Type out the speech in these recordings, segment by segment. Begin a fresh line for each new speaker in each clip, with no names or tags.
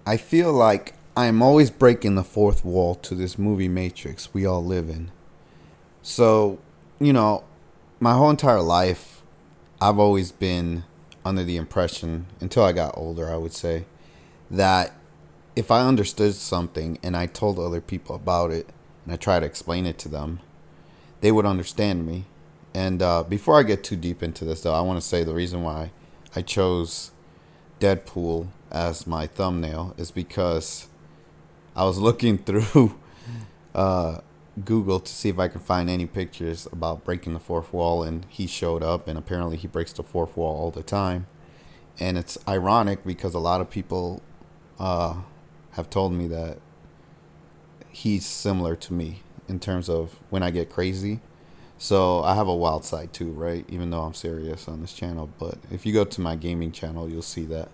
I feel like I'm always breaking the fourth wall to this movie Matrix we all live in. So, you know, my whole entire life, I've always been under the impression, until I got older, I would say, that if I understood something and I told other people about it and I tried to explain it to them, they would understand me. And before I get too deep into this, though, I want to say the reason why I chose Deadpool as my thumbnail is because I was looking through uh, Google to see if I could find any pictures about breaking the fourth wall, and he showed up, and apparently he breaks the fourth wall all the time. And it's ironic because a lot of people uh, have told me that he's similar to me in terms of when I get crazy. So I have a wild side too, right? Even though I'm serious on this channel, but if you go to my gaming channel, you'll see that.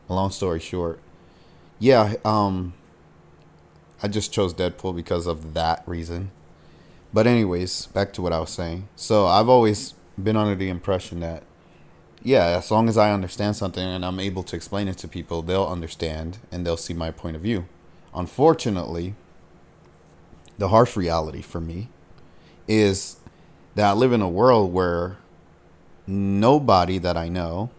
Long story short, yeah, I just chose Deadpool because of that reason. But anyways, back to what I was saying. So I've always been under the impression that yeah, as long as I understand something and I'm able to explain it to people, they'll understand and they'll see my point of view. Unfortunately, the harsh reality for me is that I live in a world where nobody that I know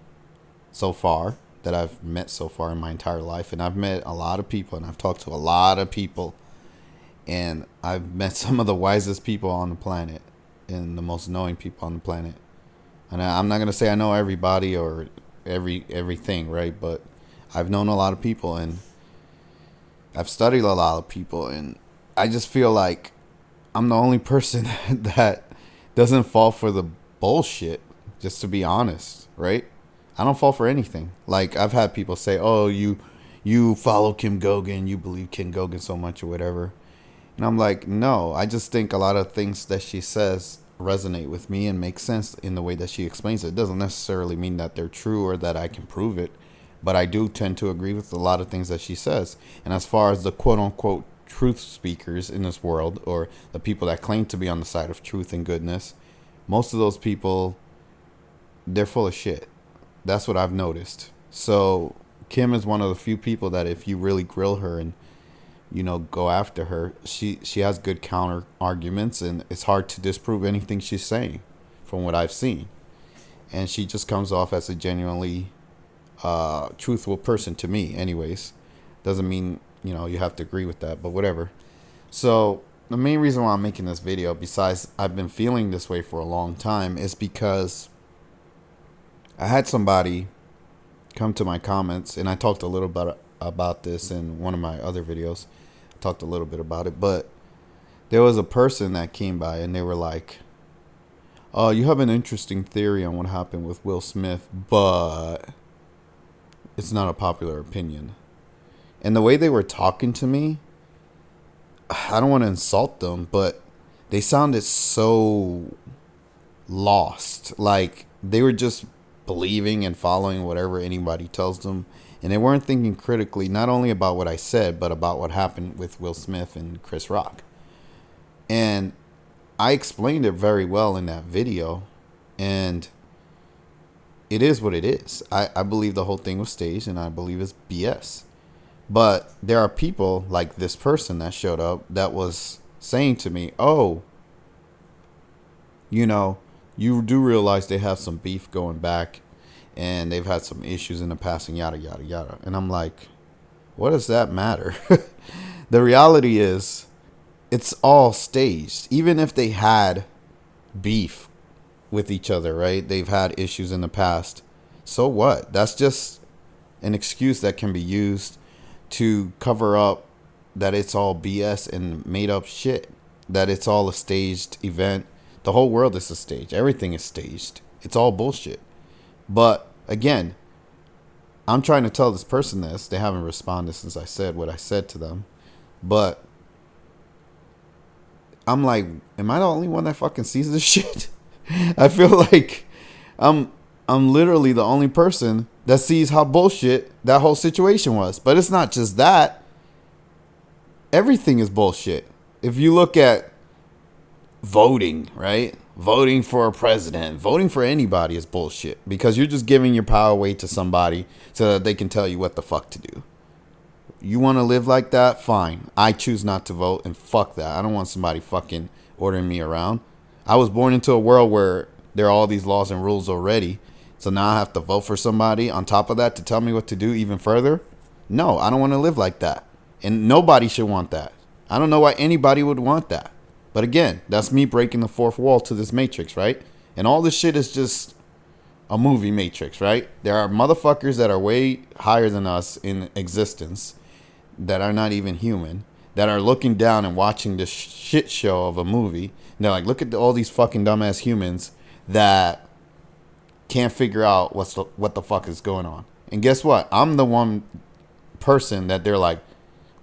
so far, that I've met so far in my entire life, and I've met a lot of people and I've talked to a lot of people, and I've met some of the wisest people on the planet and the most knowing people on the planet. And I'm not gonna say I know everybody or everything, right? But I've known a lot of people and I've studied a lot of people, and I just feel like I'm the only person that doesn't fall for the bullshit. Just to be honest, right? I don't fall for anything. Like I've had people say, "Oh, you follow Kim Gogan, you believe Kim Gogan so much or whatever," and I'm like, no, I just think a lot of things that she says resonate with me and make sense in the way that she explains it. It doesn't necessarily mean that they're true or that I can prove it, but I do tend to agree with a lot of things that she says. And as far as the quote unquote truth speakers in this world, or the people that claim to be on the side of truth and goodness, most of those people, they're full of shit. That's what I've noticed. So Kim is one of the few people that if you really grill her and go after her, she has good counter arguments, and it's hard to disprove anything she's saying from what I've seen. And she just comes off as a genuinely truthful person to me. Anyways, doesn't mean you have to agree with that, but whatever. So the main reason why I'm making this video, besides I've been feeling this way for a long time, is because I had somebody come to my comments, and I talked a little bit about this in one of my other videos. I talked a little bit about it, but there was a person that came by and they were like, "Oh, you have an interesting theory on what happened with Will Smith, but it's not a popular opinion." And the way they were talking to me, I don't want to insult them, but they sounded so lost. Like they were just believing and following whatever anybody tells them. And they weren't thinking critically, not only about what I said, but about what happened with Will Smith and Chris Rock. And I explained it very well in that video. And it is what it is. I believe the whole thing was staged, and I believe it's BS. But there are people like this person that showed up that was saying to me, "Oh, you do realize they have some beef going back, and they've had some issues in the past, and yada, yada, yada." And I'm like, what does that matter? The reality is, it's all staged. Even if they had beef with each other, right? They've had issues in the past. So what? That's just an excuse that can be used to cover up that it's all BS and made up shit. That it's all a staged event. The whole world is a stage. Everything is staged. It's all bullshit. But again, I'm trying to tell this person this. They haven't responded since I said what I said to them. But I'm like, am I the only one that fucking sees this shit? I feel like I'm literally the only person that sees how bullshit that whole situation was. But it's not just that. Everything is bullshit. If you look at voting, right? Voting for a president, voting for anybody is bullshit, because you're just giving your power away to somebody so that they can tell you what the fuck to do. you want to live like that, fine. I choose not to vote, and fuck that. I don't want somebody fucking ordering me around. I was born into a world where there are all these laws and rules already. So now I have to vote for somebody on top of that to tell me what to do even further? No, I don't want to live like that. And nobody should want that. I don't know why anybody would want that. But again, that's me breaking the fourth wall to this matrix, right? And all this shit is just a movie matrix, right? There are motherfuckers that are way higher than us in existence that are not even human, that are looking down and watching this shit show of a movie. And they're like, look at all these fucking dumbass humans that can't figure out what the fuck is going on. And guess what? I'm the one person that they're like,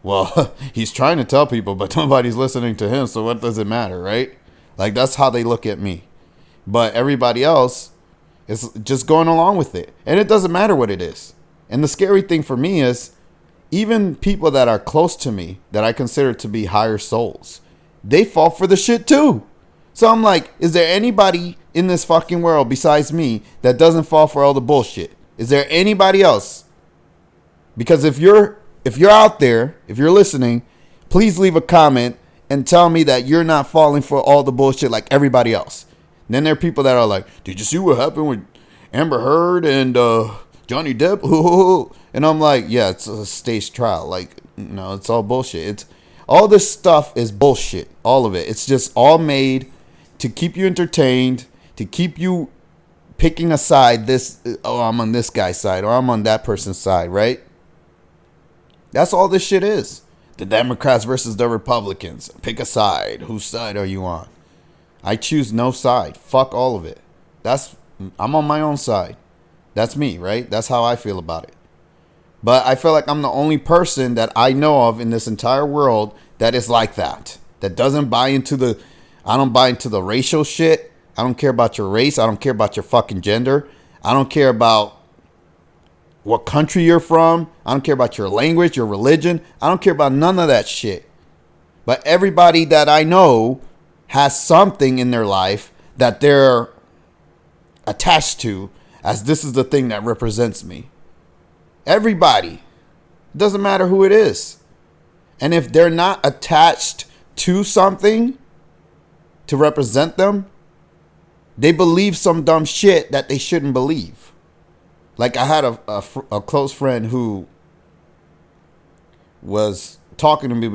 well, he's trying to tell people, but nobody's listening to him, so what does it matter, right? Like, that's how they look at me. But everybody else is just going along with it. And it doesn't matter what it is. And the scary thing for me is, even people that are close to me, that I consider to be higher souls, they fall for the shit too. So I'm like, is there anybody in this fucking world besides me that doesn't fall for all the bullshit? Is there anybody else? Because if you're out there, if you're listening, please leave a comment and tell me that you're not falling for all the bullshit like everybody else. And then there are people that are like, did you see what happened with Amber Heard and Johnny Depp? And I'm like, yeah, it's a staged trial. Like, no, it's all bullshit. It's all this stuff is bullshit. All of it. It's just all made to keep you entertained, to keep you picking a side. I'm on this guy's side, or I'm on that person's side, right? That's all this shit is. The Democrats versus the Republicans. Pick a side. Whose side are you on? I choose no side. Fuck all of it. I'm on my own side. That's me, right? That's how I feel about it. But I feel like I'm the only person that I know of in this entire world that is like that. That doesn't buy into I don't buy into the racial shit. I don't care about your race. I don't care about your fucking gender. I don't care about what country you're from. I don't care about your language, your religion. I don't care about none of that shit. But everybody that I know has something in their life that they're attached to, as this is the thing that represents me. Everybody. It doesn't matter who it is. And if they're not attached to something to represent them, they believe some dumb shit that they shouldn't believe. Like, I had a close friend who was talking to me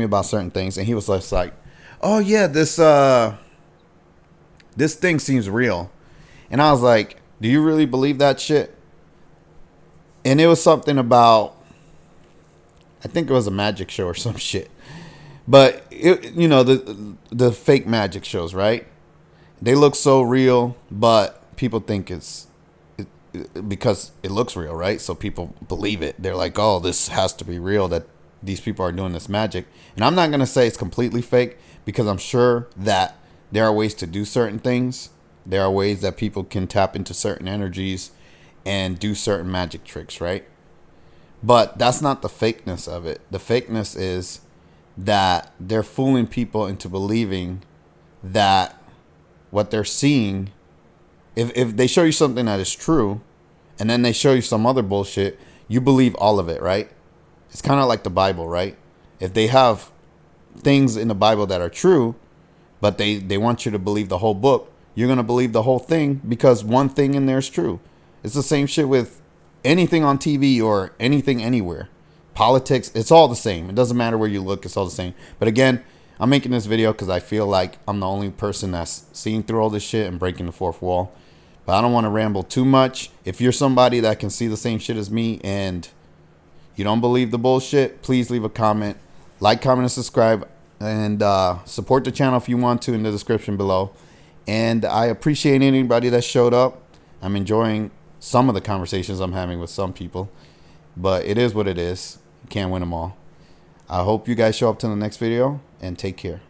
about certain things, and he was just like, oh yeah, this thing seems real. And I was like, do you really believe that shit? And it was something about, I think it was a magic show or some shit. But the fake magic shows, right? They look so real, but people think it's because it looks real, right? So people believe it. They're like, oh, this has to be real, that these people are doing this magic. And I'm not going to say it's completely fake, because I'm sure that there are ways to do certain things. There are ways that people can tap into certain energies and do certain magic tricks, right? But that's not the fakeness of it. The fakeness is that they're fooling people into believing that what they're seeing, if they show you something that is true, and then they show you some other bullshit, you believe all of it, right? It's kind of like the Bible, right? If they have things in the Bible that are true, but they want you to believe the whole book, you're going to believe the whole thing because one thing in there is true. It's the same shit with anything on TV or anything anywhere. Politics, it's all the same. It doesn't matter where you look, it's all the same. But again, I'm making this video because I feel like I'm the only person that's seeing through all this shit and breaking the fourth wall. But I don't want to ramble too much. If you're somebody that can see the same shit as me and you don't believe the bullshit, please leave a comment. Like, comment, and subscribe. And support the channel if you want to in the description below. And I appreciate anybody that showed up. I'm enjoying some of the conversations I'm having with some people. But it is what it is. You can't win them all. I hope you guys show up to the next video, and take care.